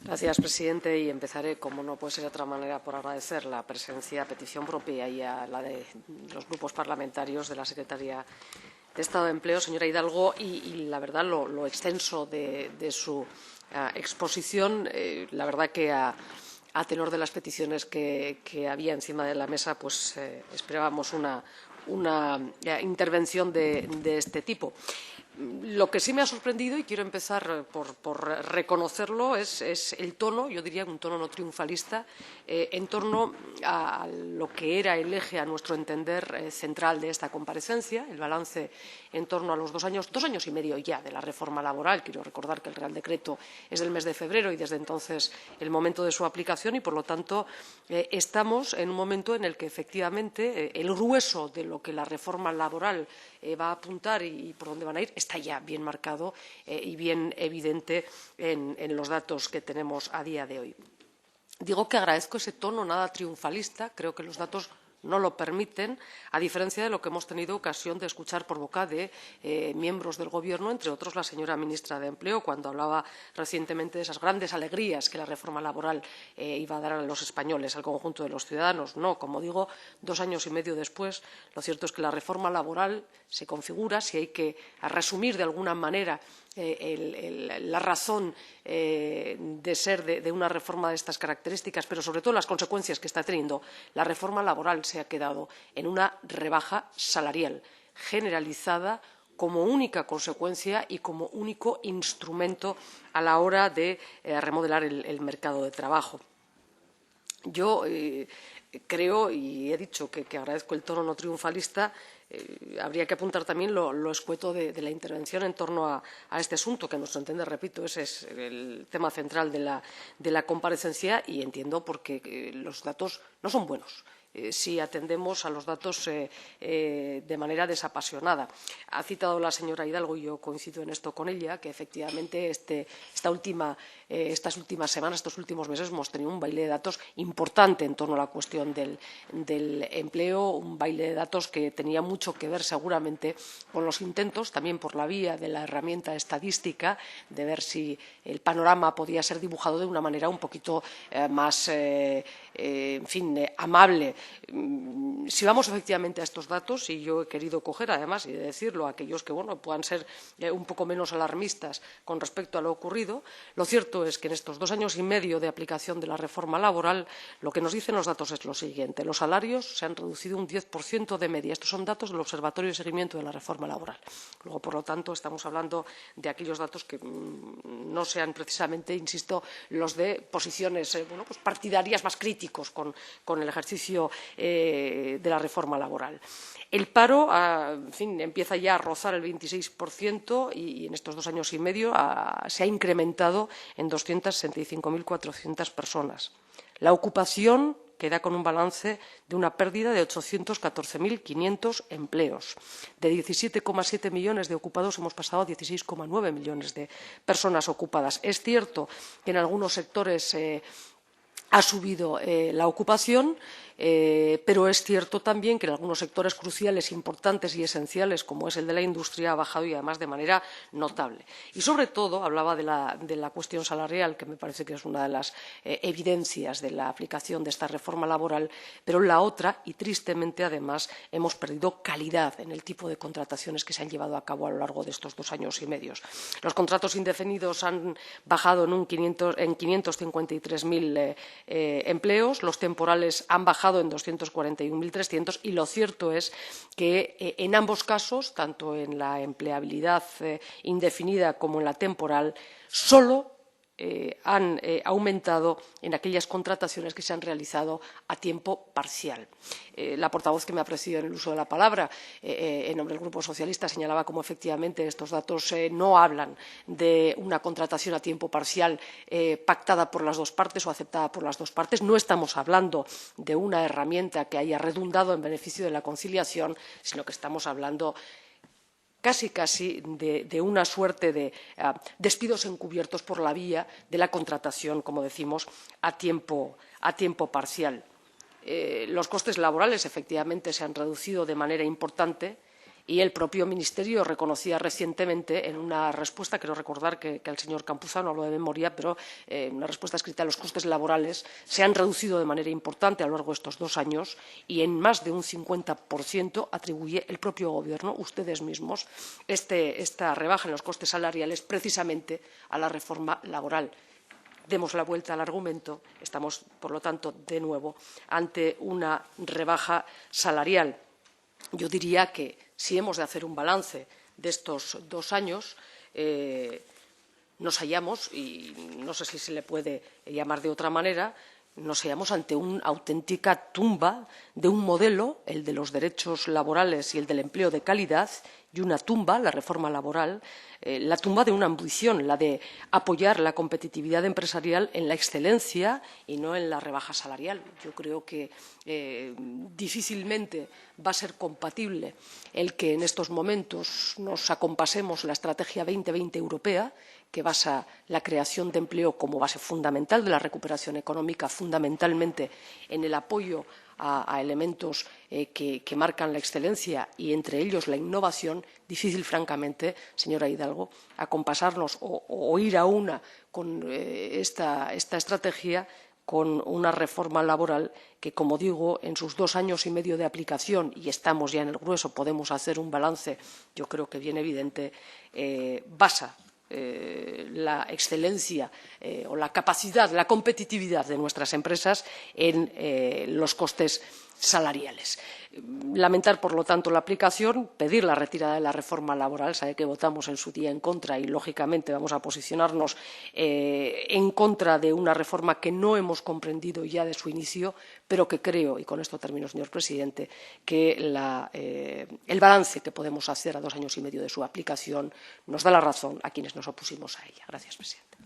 Gracias, presidente. Y empezaré, como no puede ser de otra manera, por agradecer la presencia a petición propia y a la de los grupos parlamentarios de la Secretaría de Estado de Empleo, señora Hidalgo, y la verdad, lo extenso de su exposición. La verdad que a tenor de las peticiones que había encima de la mesa, pues esperábamos una intervención de este tipo. Lo que sí me ha sorprendido, y quiero empezar por reconocerlo, es el tono, yo diría un tono no triunfalista, en torno a lo que era el eje, a nuestro entender, central de esta comparecencia, el balance en torno a los 2 años y medio ya de la reforma laboral. Quiero recordar que el Real Decreto es del mes de febrero y desde entonces el momento de su aplicación, y por lo tanto estamos en un momento en el que efectivamente el grueso de lo que la reforma laboral va a apuntar y por dónde van a ir está ya bien marcado y bien evidente en los datos que tenemos a día de hoy. Digo que agradezco ese tono nada triunfalista. Creo que los datos no lo permiten, a diferencia de lo que hemos tenido ocasión de escuchar por boca de miembros del Gobierno, entre otros la señora ministra de Empleo, cuando hablaba recientemente de esas grandes alegrías que la reforma laboral iba a dar a los españoles, al conjunto de los ciudadanos. No, como digo, 2 años y medio después, lo cierto es que la reforma laboral se configura, si hay que resumir de alguna manera la razón de ser de una reforma de estas características, pero sobre todo las consecuencias que está teniendo, la reforma laboral se ha quedado en una rebaja salarial generalizada como única consecuencia y como único instrumento a la hora de remodelar el mercado de trabajo. Yo creo, y he dicho que agradezco el tono no triunfalista, habría que apuntar también lo escueto de la intervención en torno a este asunto, que a nuestro entender, repito, ese es el tema central de la comparecencia, y entiendo porque los datos no son buenos. Si atendemos a los datos de manera desapasionada. Ha citado la señora Hidalgo, y yo coincido en esto con ella, que efectivamente estas últimas semanas, estos últimos meses, hemos tenido un baile de datos importante en torno a la cuestión del empleo, un baile de datos que tenía mucho que ver seguramente con los intentos, también por la vía de la herramienta estadística, de ver si el panorama podía ser dibujado de una manera un poquito más amable. Si vamos efectivamente a estos datos, y yo he querido coger, además, y decirlo a aquellos que puedan ser un poco menos alarmistas con respecto a lo ocurrido, lo cierto es que en estos 2 años y medio de aplicación de la reforma laboral, lo que nos dicen los datos es lo siguiente: los salarios se han reducido un 10% de media. Estos son datos del Observatorio de Seguimiento de la Reforma Laboral. Luego, por lo tanto, estamos hablando de aquellos datos que no sean precisamente, insisto, los de posiciones partidarias más críticos con el ejercicio de la reforma laboral. El paro empieza ya a rozar el 26% y en estos 2 años y medio se ha incrementado en 265.400 personas. La ocupación queda con un balance de una pérdida de 814.500 empleos. De 17,7 millones de ocupados hemos pasado a 16,9 millones de personas ocupadas. Es cierto que en algunos sectores ha subido la ocupación, pero es cierto también que en algunos sectores cruciales, importantes y esenciales, como es el de la industria, ha bajado, y además de manera notable. Y sobre todo hablaba de la cuestión salarial, que me parece que es una de las evidencias de la aplicación de esta reforma laboral, pero la otra, y tristemente además, hemos perdido calidad en el tipo de contrataciones que se han llevado a cabo a lo largo de estos 2 años y medio. Los contratos indefinidos han bajado en 553.000 empleos, los temporales han bajado en 241.300, y lo cierto es que en ambos casos, tanto en la empleabilidad indefinida como en la temporal, solo han aumentado en aquellas contrataciones que se han realizado a tiempo parcial. La portavoz que me ha precedido en el uso de la palabra, en nombre del Grupo Socialista, señalaba cómo efectivamente estos datos no hablan de una contratación a tiempo parcial pactada por las dos partes o aceptada por las dos partes. No estamos hablando de una herramienta que haya redundado en beneficio de la conciliación, sino que estamos hablando casi de una suerte de despidos encubiertos por la vía de la contratación, como decimos, a tiempo parcial. Los costes laborales efectivamente se han reducido de manera importante, Y el propio Ministerio reconocía recientemente en una respuesta, creo recordar que el señor Campuzano habló de memoria, pero una respuesta escrita, los costes laborales se han reducido de manera importante a lo largo de estos 2 años y en más de un 50% atribuye el propio Gobierno, ustedes mismos, esta rebaja en los costes salariales precisamente a la reforma laboral. Demos la vuelta al argumento, estamos, por lo tanto, de nuevo ante una rebaja salarial. Yo diría que si hemos de hacer un balance de estos 2 años, nos hallamos, y no sé si se le puede llamar de otra manera, nos hallamos ante una auténtica tumba de un modelo, el de los derechos laborales y el del empleo de calidad, y una tumba, la reforma laboral, la tumba de una ambición, la de apoyar la competitividad empresarial en la excelencia y no en la rebaja salarial. Yo creo que difícilmente va a ser compatible el que en estos momentos nos acompasemos la Estrategia 2020 europea, que basa la creación de empleo como base fundamental de la recuperación económica, fundamentalmente en el apoyo a elementos que marcan la excelencia y entre ellos la innovación. Difícil, francamente, señora Hidalgo, acompasarnos o ir a una con esta estrategia con una reforma laboral que, como digo, en sus 2 años y medio de aplicación, y estamos ya en el grueso, podemos hacer un balance, yo creo que bien evidente, basa la excelencia o la capacidad, la competitividad de nuestras empresas en los costes salariales. Lamentar, por lo tanto, la aplicación, pedir la retirada de la reforma laboral. Sabe que votamos en su día en contra y, lógicamente, vamos a posicionarnos en contra de una reforma que no hemos comprendido ya de su inicio, pero que creo, y con esto termino, señor presidente, que el balance que podemos hacer a 2 años y medio de su aplicación nos da la razón a quienes nos opusimos a ella. Gracias, presidente.